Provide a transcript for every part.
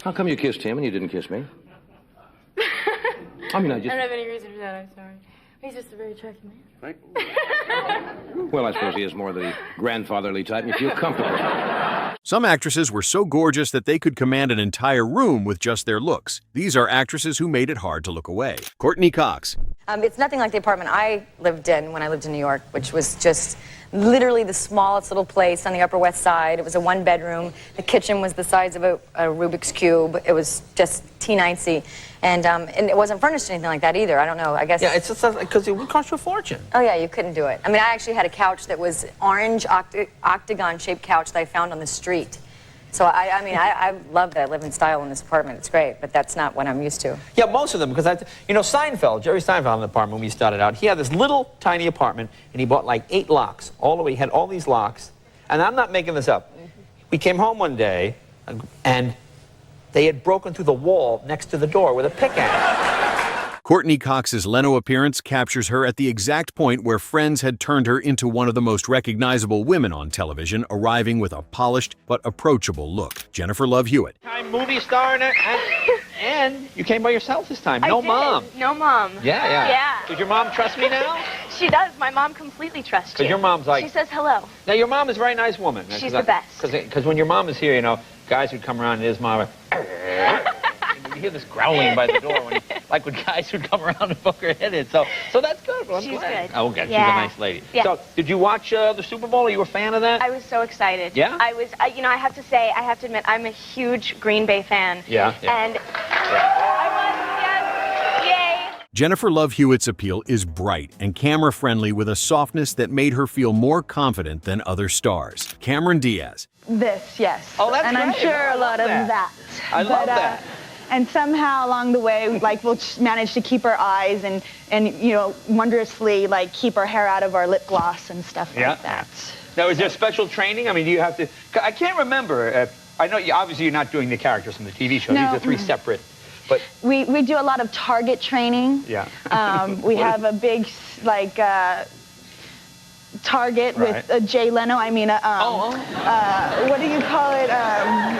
How come you kissed him and you didn't kiss me? I mean, I don't have any reason for that, I'm sorry. He's just a very attractive man. Right? Well, I suppose he is more the grandfatherly type, and you feel comfortable. Some actresses were so gorgeous that they could command an entire room with just their looks. These are actresses who made it hard to look away. Courteney Cox. It's nothing like the apartment I lived in when I lived in New York, which was just literally the smallest little place on the Upper West Side. It was a one-bedroom. The kitchen was the size of a Rubik's Cube. It was just teen-icey. And it wasn't furnished anything like that either. I don't know, I guess... Yeah, it's just because it would cost you a fortune. Oh, yeah, you couldn't do it. I mean, I actually had a couch that was orange octagon-shaped couch that I found on the street. So, I love that I live in style in this apartment. It's great, but that's not what I'm used to. Yeah, most of them, because Seinfeld, Jerry Seinfeld in the apartment when we started out, he had this little tiny apartment, and he bought like 8 locks. All the way, he had all these locks. And I'm not making this up. We came home one day, and they had broken through the wall next to the door with a pickaxe. Courteney Cox's Leno appearance captures her at the exact point where Friends had turned her into one of the most recognizable women on television, arriving with a polished but approachable look. Jennifer Love Hewitt. I'm movie star, and you came by yourself this time. No mom. No mom. Yeah. Does your mom trust me now? She does. My mom completely trusts you. Because your mom's like... She says hello. Now, your mom is a very nice woman. She's the best. Because when your mom is here, guys would come around and his mom would... You hear this growling by the door, like when guys would come around and poke her head in. So that's good. Well, I'm She's glad. good. Oh, okay. Yeah. She's a nice lady. Yeah. So, did you watch the Super Bowl? Are you a fan of that? I was so excited. Yeah? I was, I have to admit, I'm a huge Green Bay fan. Yeah. And I was, yes, yay. Jennifer Love Hewitt's appeal is bright and camera-friendly with a softness that made her feel more confident than other stars. Cameron Diaz. This, yes. Oh, that's and I'm great. sure a lot of that. I love that. And somehow along the way, we'll manage to keep our eyes and wondrously, keep our hair out of our lip gloss and stuff like that. Now, is there special training? I mean, do you have to... I can't remember. I know, obviously, you're not doing the characters from the TV show. No. These are 3 separate, but... We do a lot of target training. Yeah. We have a big, target with Jay Leno. I mean, what do you call it?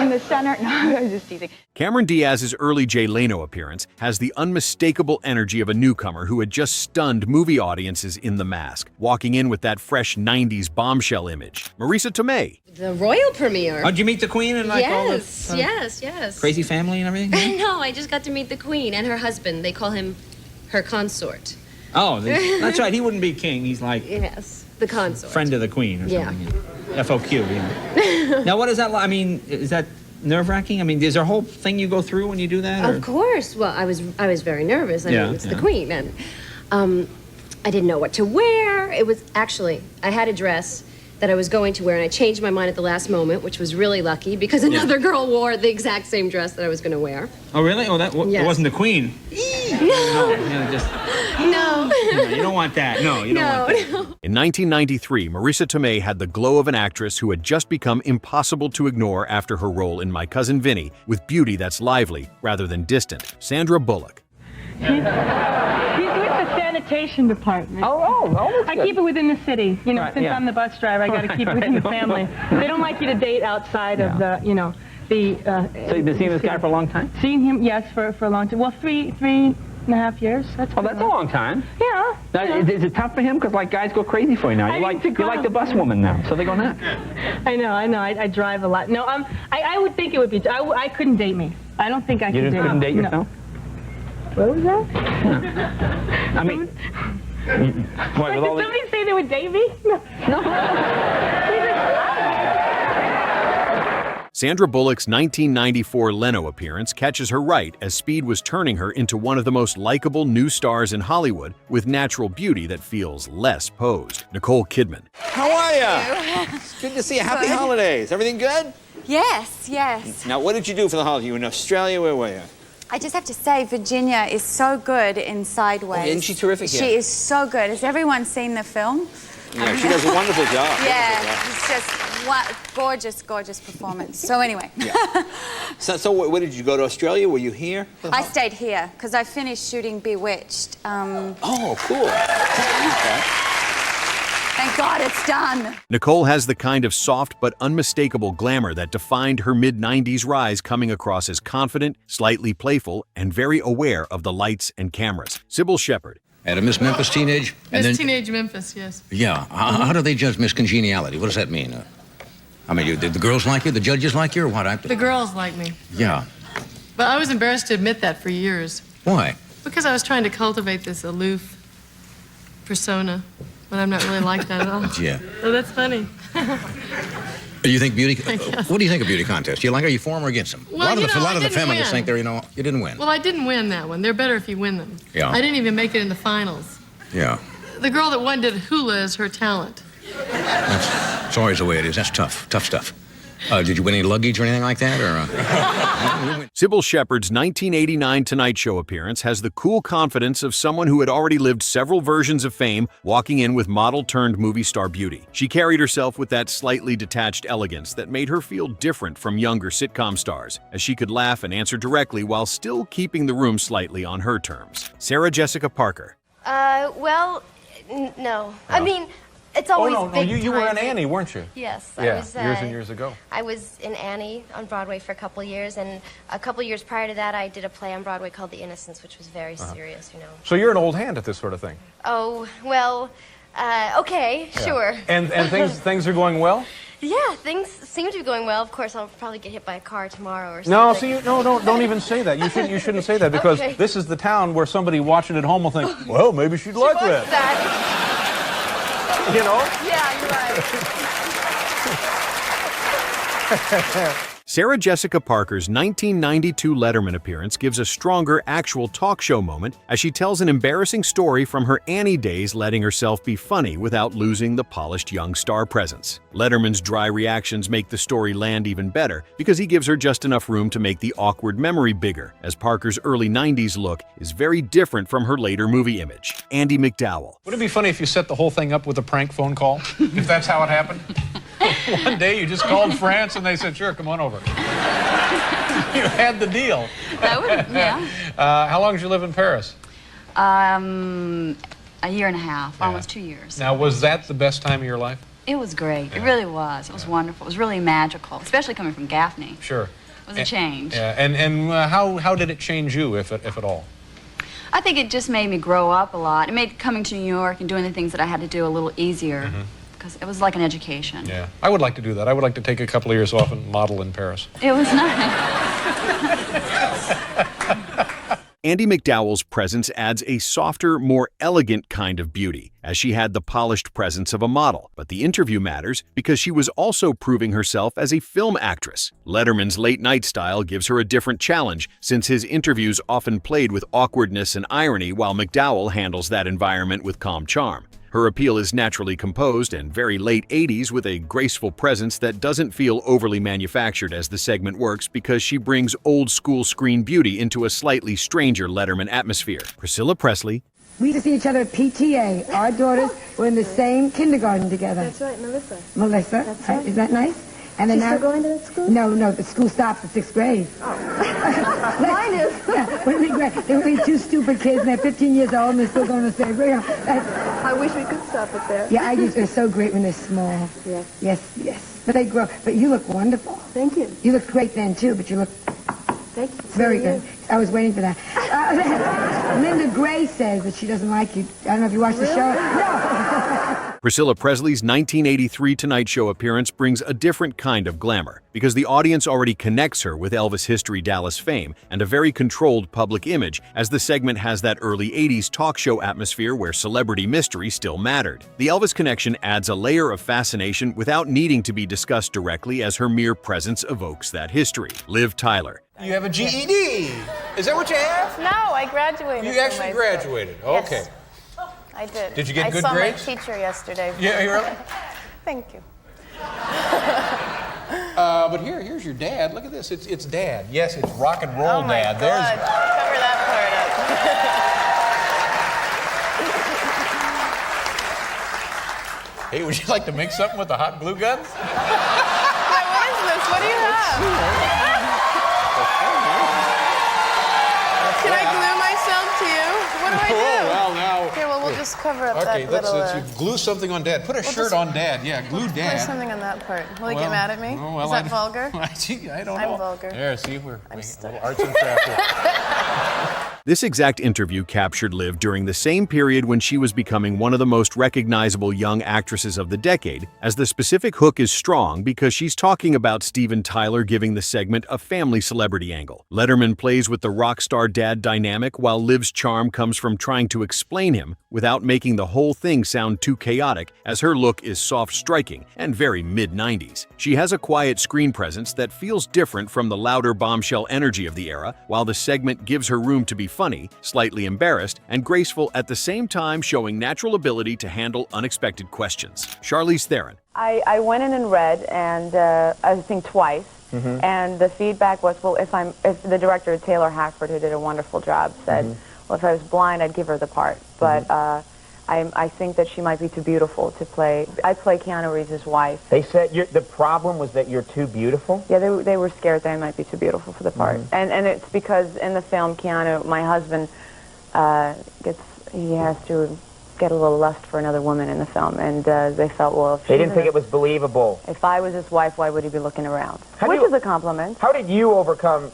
In the center? No, I was just teasing. Cameron Diaz's early Jay Leno appearance has the unmistakable energy of a newcomer who had just stunned movie audiences in The Mask, walking in with that fresh 90s bombshell image. Marisa Tomei. The royal premiere. Oh, did you meet the Queen and all this? Yes. Crazy family and everything? No, I just got to meet the Queen and her husband. They call him her consort. Oh, that's right. He wouldn't be king. He's like... Yes, the consort. Friend of the Queen or something. Yeah. FOQ, yeah. Now, what is that like? I mean, is that nerve-wracking? I mean, is there a whole thing you go through when you do that? Of course. Well, I was very nervous. I mean, it's the Queen. And I didn't know what to wear. It was actually, I had a dress that I was going to wear, and I changed my mind at the last moment, which was really lucky because another girl wore the exact same dress that I was going to wear. Oh, really? Oh, it wasn't the Queen. No. You don't want that. No, you don't want that. No. In 1993, Marisa Tomei had the glow of an actress who had just become impossible to ignore after her role in My Cousin Vinny, with beauty that's lively rather than distant. Sandra Bullock. He's with the sanitation department. Oh, I keep it within the city. Since I'm the bus driver, I got to keep it within the family. They don't like you to date outside of the, So you've been seeing this guy for a long time? Seeing him, yes, for a long time. Well, three and a half years. That's a long time. Yeah. Now, is it tough for him? Because guys go crazy for you now. You like the bus woman now, so they go nuts. I know. I drive a lot. No, I would think it would be. I couldn't date me. I don't think I could date. You just couldn't date yourself? What was that? Yeah. I mean, did somebody say they would date me? Sandra Bullock's 1994 Leno appearance catches her right as speed was turning her into one of the most likable new stars in Hollywood with natural beauty that feels less posed. Nicole Kidman. How are you? It's good to see you. Happy holidays. Everything good? Yes. Now, what did you do for the holiday? You were in Australia? Where were you? I just have to say, Virginia is so good in Sideways. Oh, isn't she terrific? She is so good. Has everyone seen the film? Yeah, she does a wonderful job. Yeah, it's just gorgeous performance. So anyway. Yeah. So where did you go to Australia? Were you here? I stayed here because I finished shooting Bewitched. Oh, cool. Okay. Thank God it's done. Nicole has the kind of soft but unmistakable glamour that defined her mid-90s rise, coming across as confident, slightly playful, and very aware of the lights and cameras. Cybill Shepherd. And a Miss Memphis teenage? Miss Teenage Memphis, yes. Yeah. How do they judge Miss Congeniality? What does that mean? I mean, did the girls like you? The judges like you, or what? The girls like me. Yeah. But I was embarrassed to admit that for years. Why? Because I was trying to cultivate this aloof persona, but I'm not really like that at all. Yeah. Oh, that's funny. You think beauty? Yes. What do you think of beauty contests? You like? Are you for them or against them? Well, a lot of the didn't feminists win. think you didn't win. Well, I didn't win that one. They're better if you win them. Yeah. I didn't even make it in the finals. Yeah. The girl that won did hula as her talent. It's always the way it is. That's tough stuff. Did you win any luggage or anything like that? Or Cybill Shepherd's 1989 Tonight Show appearance has the cool confidence of someone who had already lived several versions of fame, walking in with model-turned-movie star beauty. She carried herself with that slightly detached elegance that made her feel different from younger sitcom stars, as she could laugh and answer directly while still keeping the room slightly on her terms. Sarah Jessica Parker. Well, no. I mean, it's always big you were time. in Annie, weren't you? Yes, Yeah, I was. years and years ago. I was in Annie on Broadway for a couple years, and a couple years prior to that, I did a play on Broadway called The Innocents, which was very serious, you know. So you're an old hand at this sort of thing. Oh, well, okay, sure. And things are going well? Yeah, things seem to be going well. Of course, I'll probably get hit by a car tomorrow or something. No, see, don't even say that. You shouldn't say that, because Okay. this is the town where somebody watching at home will think, well, maybe she'd like What's that. You know? Yeah, you're right. Sarah Jessica Parker's 1992 Letterman appearance gives a stronger actual talk show moment as she tells an embarrassing story from her Annie days, letting herself be funny without losing the polished young star presence. Letterman's dry reactions make the story land even better because he gives her just enough room to make the awkward memory bigger, as Parker's early 90s look is very different from her later movie image. Andie MacDowell. Would it be funny if you set the whole thing up with a prank phone call? If that's how it happened? One day you just called France and they said, sure, come on over. You had the deal. That would, yeah. How long did you live in Paris? A year and a half, almost 2 years. Now, was that the best time of your life? It was great. It really was. It was wonderful. It was really magical, especially coming from Gaffney. Sure. It was a change. Yeah, and how did it change you, if at all? I think it just made me grow up a lot. It made coming to New York and doing the things that I had to do a little easier. Because it was like an education. Yeah, I would like to do that. I would like to take a couple of years off and model in Paris. It was nice. Andie MacDowell's presence adds a softer, more elegant kind of beauty, as she had the polished presence of a model. But the interview matters because she was also proving herself as a film actress. Letterman's late-night style gives her a different challenge, since his interviews often played with awkwardness and irony, while MacDowell handles that environment with calm charm. Her appeal is naturally composed and very late 80s, with a graceful presence that doesn't feel overly manufactured as the segment works, because she brings old-school screen beauty into a slightly stranger Letterman atmosphere. Priscilla Presley. We used to see each other at PTA. Our daughters were in the same kindergarten together. That's right, Melissa. Melissa. That's right. Is that nice? And then She's now, still going to that school? No, the school stops at 6th grade. Mine is. Yeah, wouldn't it be great? They were only two stupid kids, and they're 15 years old, and they're still going to 6th grade. I wish we could stop it there. Yeah, they're so great when they're small. Yes. Yes. But they grow. But you look wonderful. Thank you. You look great then, too, but you look Thank you. very good. I was waiting for that. Linda Gray says that she doesn't like you. I don't know if you watched the show. No. Priscilla Presley's 1983 Tonight Show appearance brings a different kind of glamour, because the audience already connects her with Elvis History Dallas fame and a very controlled public image, as the segment has that early 80s talk show atmosphere where celebrity mystery still mattered. The Elvis connection adds a layer of fascination without needing to be discussed directly, as her mere presence evokes that history. Liv Tyler. You have a GED. Is that what you have? No, I graduated. You actually graduated. Okay. Yes, I did. Did you get good I grades? saw my teacher yesterday. Yeah, you really? Thank you. But here's your dad. Look at this. It's Dad. Yes, it's rock and roll, Oh my Dad. God. Cover that part up. Hey, would you like to make something with the hot glue guns? Yeah, what is this? What do you have? Can I glue myself to you? What do I do? Oh, well, now. Here, well, we'll just cover up Okay, that little... let's glue something on Dad. Put a shirt on Dad. Yeah, glue Dad. Put something on that part. Will he get mad at me? Well, Is that vulgar? I don't know. I'm vulgar. There, see, we're little arts and crafts here. This exact interview captured Liv during the same period when she was becoming one of the most recognizable young actresses of the decade, as the specific hook is strong because she's talking about Steven Tyler giving the segment a family celebrity angle. Letterman plays with the rock star dad dynamic while Liv's charm comes from trying to explain him without making the whole thing sound too chaotic, as her look is soft striking and very mid-90s. She has a quiet screen presence that feels different from the louder bombshell energy of the era, while the segment gives her room to be funny, slightly embarrassed, and graceful at the same time, showing natural ability to handle unexpected questions. Charlize Theron. I went in and read, and I think twice, and the feedback was, well, if the director, Taylor Hackford, who did a wonderful job, said, well, if I was blind, I'd give her the part, but I think that she might be too beautiful to play. I play Keanu Reeves' wife. They said the problem was that you're too beautiful? Yeah, they were scared that I might be too beautiful for the part. And it's because in the film, Keanu, my husband, he has to get a little lust for another woman in the film, and they felt, well, if they didn't think it was believable. If I was his wife, why would he be looking around? Which is a compliment. How did you overcome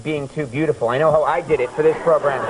being too beautiful? I know how I did it for this program.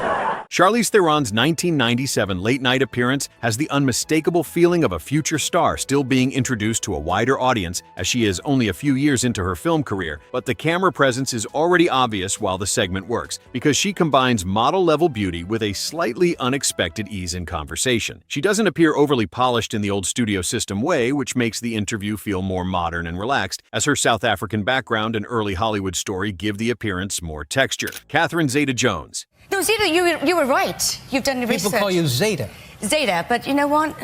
Charlize Theron's 1997 late-night appearance has the unmistakable feeling of a future star still being introduced to a wider audience, as she is only a few years into her film career, but the camera presence is already obvious while the segment works, because she combines model-level beauty with a slightly unexpected ease in conversation. She doesn't appear overly polished in the old studio system way, which makes the interview feel more modern and relaxed, as her South African background and early Hollywood story give the appearance more texture. Catherine Zeta-Jones. No, Zeta, you were right. You've done the research. People call you Zeta. Zeta, but you know what?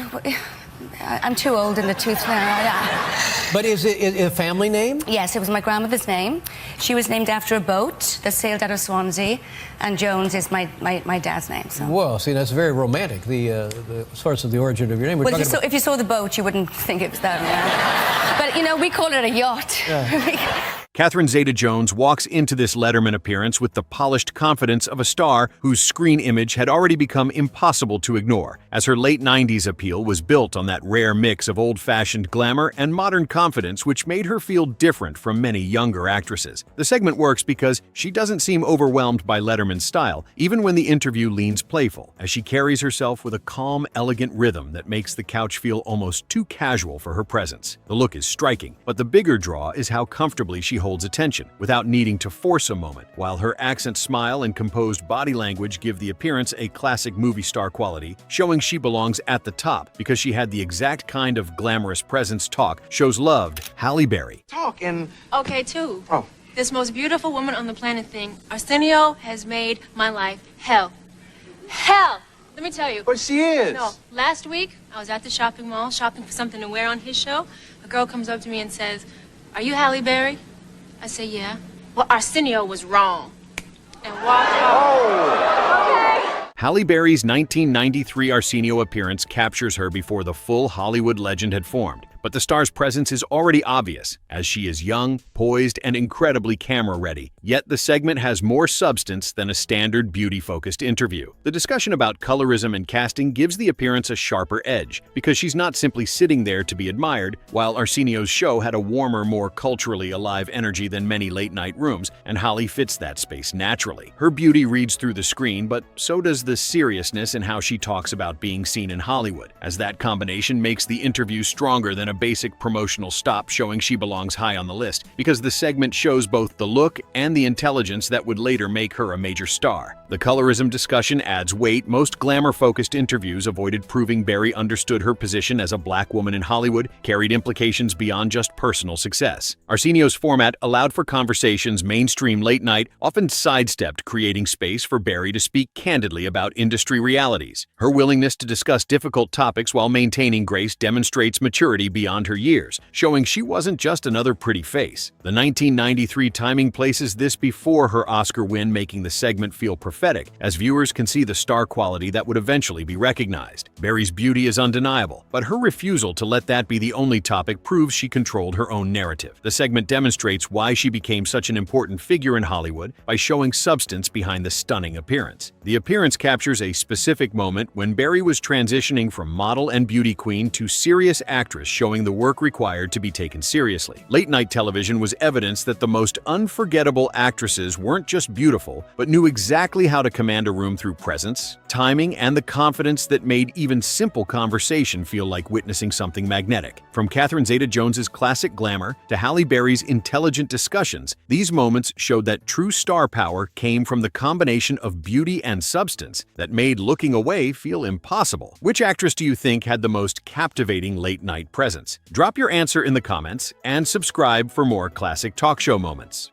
I'm too old in the tooth now. But is it a family name? Yes, it was my grandmother's name. She was named after a boat that sailed out of Swansea, and Jones is my dad's name. So. Well, see, that's very romantic, the source of the origin of your name. Well, if you saw the boat, you wouldn't think it was that. Yeah. But, you know, we call it a yacht. Yeah. Catherine Zeta-Jones walks into this Letterman appearance with the polished confidence of a star whose screen image had already become impossible to ignore, as her late 90s appeal was built on that rare mix of old-fashioned glamour and modern confidence, which made her feel different from many younger actresses. The segment works because she doesn't seem overwhelmed by Letterman's style, even when the interview leans playful, as she carries herself with a calm, elegant rhythm that makes the couch feel almost too casual for her presence. The look is striking, but the bigger draw is how comfortably she holds attention, without needing to force a moment, while her accent smile and composed body language give the appearance a classic movie star quality, showing she belongs at the top because she had the exact kind of glamorous presence talk shows loved Halle Berry. Talk and... Okay, too. Oh. This most beautiful woman on the planet thing, Arsenio, has made my life hell. Hell! Let me tell you. But she is. No, last week, I was at the shopping mall shopping for something to wear on his show. A girl comes up to me and says, "Are you Halle Berry?" I say, "Yeah." Well, Arsenio was wrong. And walked off. Okay. Halle Berry's 1993 Arsenio appearance captures her before the full Hollywood legend had formed. But the star's presence is already obvious, as she is young, poised, and incredibly camera-ready. Yet the segment has more substance than a standard beauty-focused interview. The discussion about colorism and casting gives the appearance a sharper edge, because she's not simply sitting there to be admired, while Arsenio's show had a warmer, more culturally alive energy than many late-night rooms, and Halle fits that space naturally. Her beauty reads through the screen, but so does the seriousness in how she talks about being seen in Hollywood, as that combination makes the interview stronger than a basic promotional stop showing she belongs high on the list, because the segment shows both the look and the intelligence that would later make her a major star. The colorism discussion adds weight. Most glamour-focused interviews avoided proving Berry understood her position as a black woman in Hollywood, carried implications beyond just personal success. Arsenio's format allowed for conversations mainstream late night often sidestepped, creating space for Berry to speak candidly about industry realities. Her willingness to discuss difficult topics while maintaining grace demonstrates maturity beyond her years, showing she wasn't just another pretty face. The 1993 timing places this before her Oscar win, making the segment feel prophetic, as viewers can see the star quality that would eventually be recognized. Berry's beauty is undeniable, but her refusal to let that be the only topic proves she controlled her own narrative. The segment demonstrates why she became such an important figure in Hollywood by showing substance behind the stunning appearance. The appearance captures a specific moment when Berry was transitioning from model and beauty queen to serious actress, showing the work required to be taken seriously. Late-night television was evidence that the most unforgettable actresses weren't just beautiful, but knew exactly how to command a room through presence, timing, and the confidence that made even simple conversation feel like witnessing something magnetic. From Catherine Zeta-Jones's classic glamour to Halle Berry's intelligent discussions, these moments showed that true star power came from the combination of beauty and substance that made looking away feel impossible. Which actress do you think had the most captivating late-night presence? Drop your answer in the comments and subscribe for more classic talk show moments.